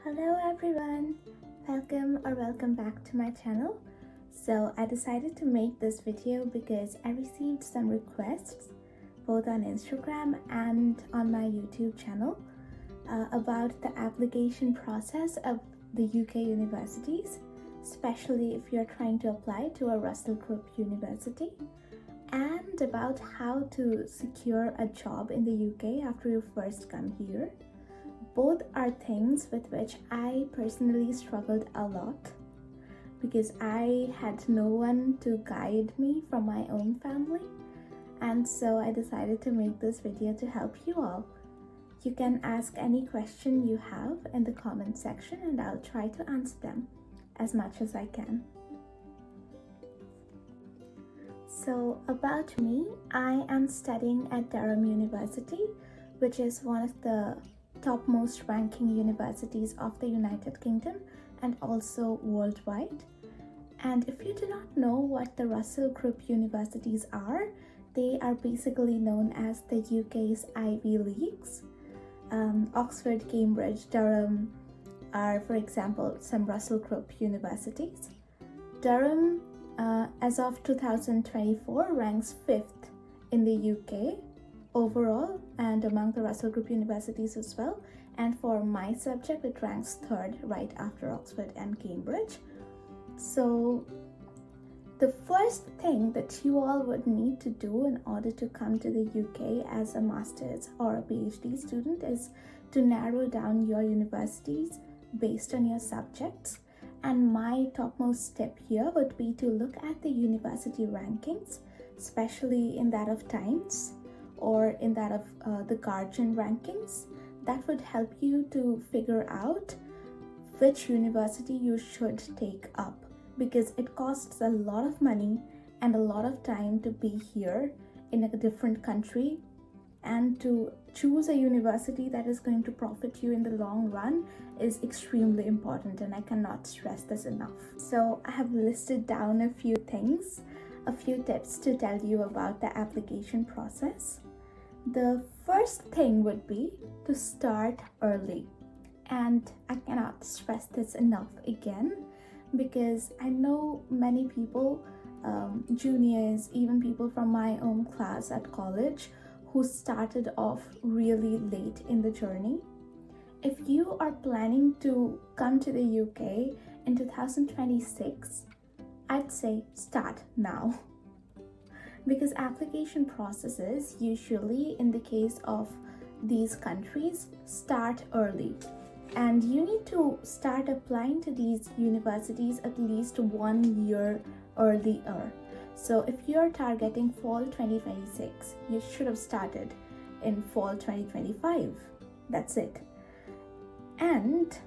Hello everyone, welcome back to my channel. So I decided to make this video because I received some requests both on Instagram and on my YouTube channel about the application process of the UK universities, especially if you're trying to apply to a Russell Group university, and about how to secure a job in the UK after you first come here. Both are things with which I personally struggled a lot because I had no one to guide me from my own family, and so I decided to make this video to help you all. You can ask any question you have in the comment section and I'll try to answer them as much as I can. So about me, I am studying at Durham University, which is one of the topmost ranking universities of the United Kingdom and also worldwide. And if you do not know what the Russell Group universities are, they are basically known as the UK's Ivy Leagues. Oxford, Cambridge, Durham are, for example, some Russell Group universities. Durham, as of 2024, ranks 5th in the UK overall and among the Russell Group universities as well, and for my subject it ranks 3rd right after Oxford and Cambridge. So the first thing that you all would need to do in order to come to the UK as a master's or a PhD student is to narrow down your universities based on your subjects. And my topmost step here would be to look at the university rankings, especially in that of Times or in that of the Guardian rankings. That would help you to figure out which university you should take up, because it costs a lot of money and a lot of time to be here in a different country, and to choose a university that is going to profit you in the long run is extremely important, and I cannot stress this enough. So I have listed down a few things, a few tips to tell you about the application process. The first thing would be to start early, and I cannot stress this enough again, because I know many people, juniors, even people from my own class at college, who started off really late in the journey. If you are planning to come to the UK in 2026, I'd say start now. Because application processes usually, in the case of these countries, start early, and you need to start applying to these universities at least 1 year earlier. So if you're targeting fall 2026, you should have started in fall 2025. That's it. And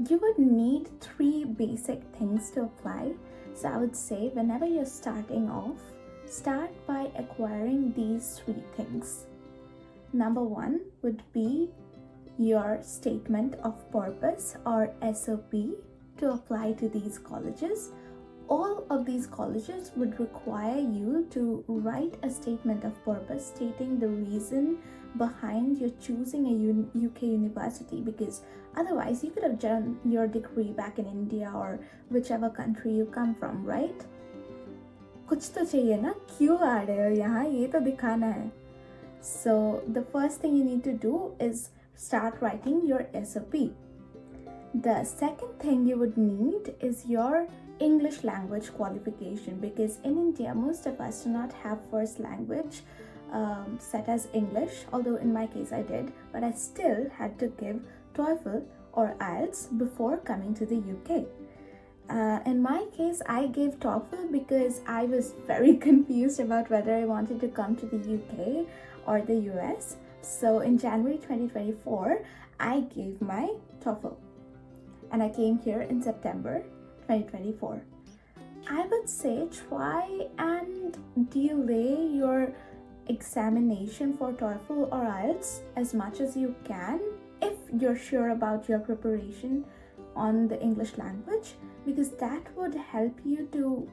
you would need 3 basic things to apply. So I would say whenever you're starting off, start by acquiring these 3 things. Number 1 would be your statement of purpose or SOP to apply to these colleges. All of these colleges would require you to write a statement of purpose stating the reason behind your choosing a UK university, because otherwise you could have done your degree back in India or whichever country you come from, right? कुछ तो चाहिए ना, क्यों आ रहे हो यहाँ, ये तो दिखाना है. So the first thing you need to do is start writing your SOP. The second thing you would need is your English language qualification, because in India most of us do not have first language set as English, although in my case I did, but I still had to give TOEFL or IELTS before coming to the UK. In my case, I gave TOEFL because I was very confused about whether I wanted to come to the UK or the US. So in January 2024, I gave my TOEFL and I came here in September 2024. I would say try and delay your examination for TOEFL or IELTS as much as you can if you're sure about your preparation on the English language, because that would help you to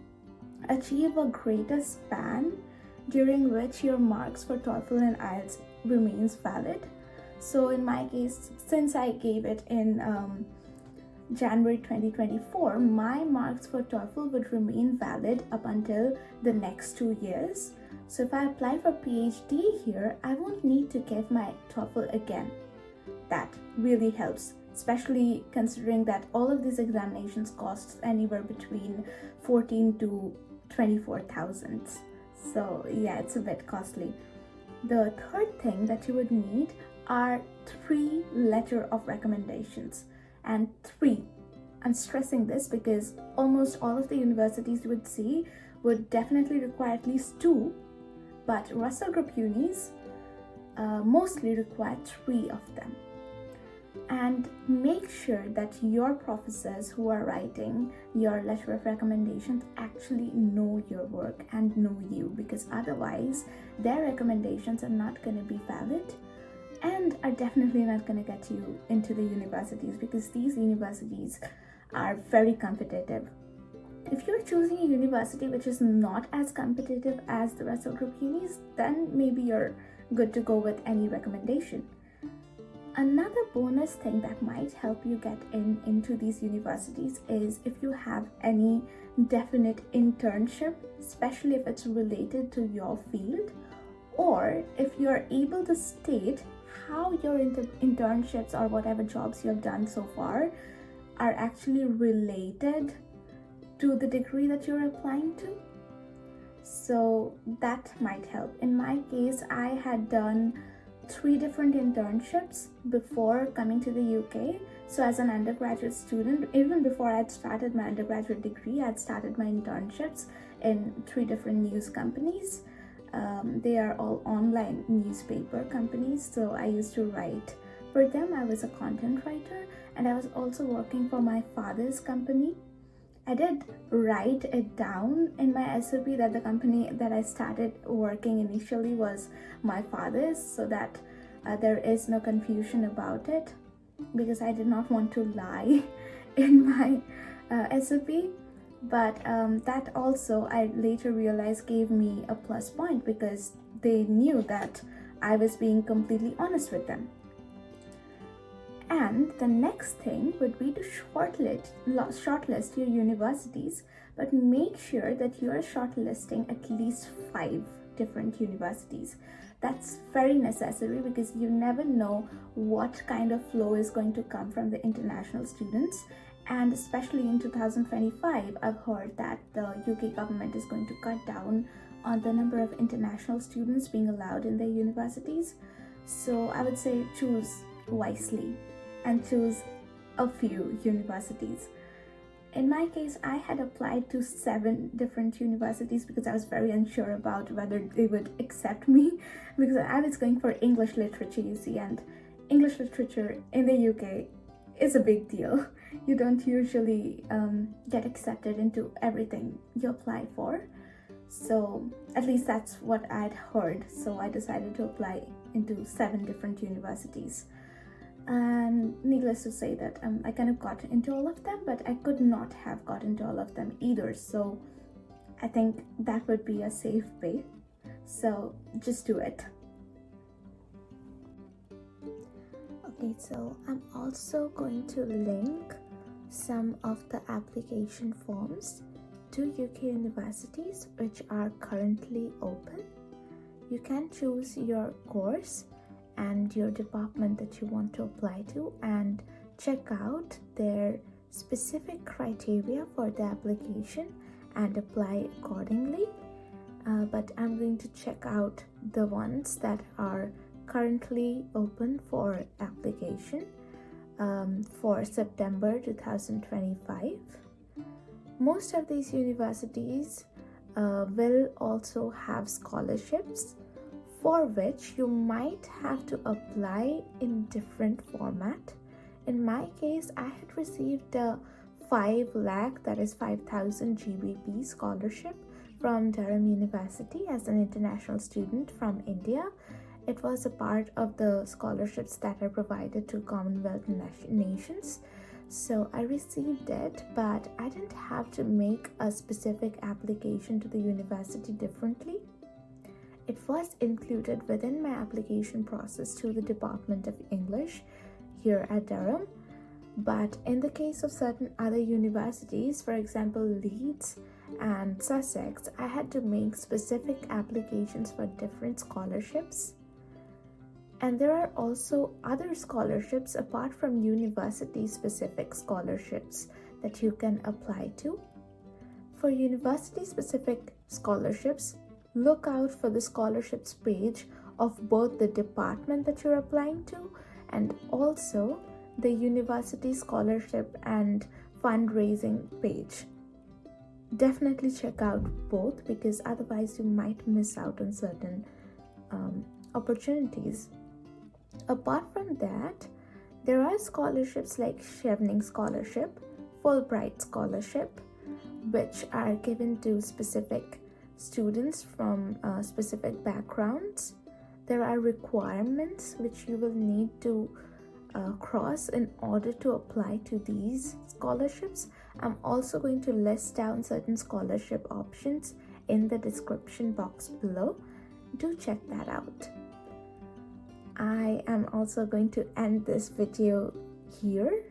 achieve a greater span during which your marks for TOEFL and IELTS remains valid. So in my case, since I gave it in January 2024, my marks for TOEFL would remain valid up until the next 2 years. So if I apply for PhD here, I won't need to give my TOEFL again. That really helps, especially considering that all of these examinations cost anywhere between 14 to 24,000. So yeah, it's a bit costly. The third thing that you would need are 3 letter of recommendations. And 3, I'm stressing this because almost all of the universities you would see would definitely require at least 2, but Russell Group Unis mostly require 3 of them. And make sure that your professors who are writing your letter of recommendations actually know your work and know you, because otherwise their recommendations are not going to be valid and are definitely not going to get you into the universities, because these universities are very competitive. If you're choosing a university which is not as competitive as the Russell Group Unis, then maybe you're good to go with any recommendation. Another bonus thing that might help you get into these universities is if you have any definite internship, especially if it's related to your field, or if you're able to state how your internships or whatever jobs you've done so far are actually related to the degree that you're applying to. So that might help. In my case, I had done 3 different internships before coming to the UK. So as an undergraduate student, even before I had started my undergraduate degree, I had started my internships in 3 different news companies. They are all online newspaper companies, so I used to write for them. I was a content writer, and I was also working for my father's company. I did write it down in my SOP that the company that I started working initially was my father's, so that there is no confusion about it, because I did not want to lie in my SOP. But that also, I later realized, gave me a plus point, because they knew that I was being completely honest with them. And the next thing would be to shortlist your universities, but make sure that you are shortlisting at least 5 different universities. That's very necessary, because you never know what kind of flow is going to come from the international students. And especially in 2025, I've heard that the UK government is going to cut down on the number of international students being allowed in their universities. So I would say choose wisely and choose a few universities. In my case, I had applied to 7 different universities because I was very unsure about whether they would accept me, because I was going for English literature, you see, and English literature in the UK is a big deal. You don't usually get accepted into everything you apply for. So at least that's what I'd heard. So I decided to apply into 7 different universities. And needless to say that I kind of got into all of them, but I could not have got into all of them either. So I think that would be a safe bet. So just do it. Okay, so I'm also going to link some of the application forms to UK universities which are currently open. You can choose your course and your department that you want to apply to and check out their specific criteria for the application and apply accordingly. But I'm going to check out the ones that are currently open for application for September 2025. Most of these universities will also have scholarships, for which you might have to apply in different format. In my case, I had received a 5 lakh, that is 5,000 GBP scholarship from Durham University as an international student from India. It was a part of the scholarships that are provided to Commonwealth nations. So I received it, but I didn't have to make a specific application to the university differently. It was included within my application process to the Department of English here at Durham. But in the case of certain other universities, for example Leeds and Sussex, I had to make specific applications for different scholarships. And there are also other scholarships apart from university-specific scholarships that you can apply to. For university-specific scholarships, look out for the scholarships page of both the department that you're applying to and also the university scholarship and fundraising page. Definitely check out both, because otherwise you might miss out on certain opportunities. Apart from that, there are scholarships like Chevening Scholarship, Fulbright Scholarship, which are given to specific students from specific backgrounds. There are requirements which you will need to cross in order to apply to these scholarships. I'm also going to list down certain scholarship options in the description box below. Do check that out. I am also going to end this video here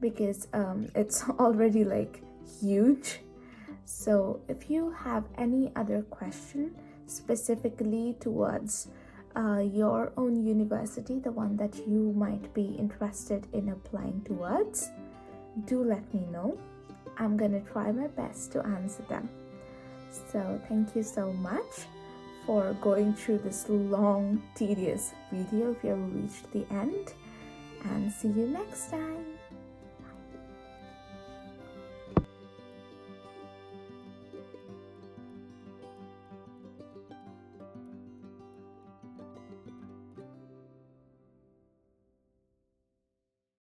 because it's already like huge. So if you have any other question specifically towards your own university, the one that you might be interested in applying towards, do let me know. I'm gonna try my best to answer them. So thank you so much for going through this long, tedious video if you have reached the end, and see you next time.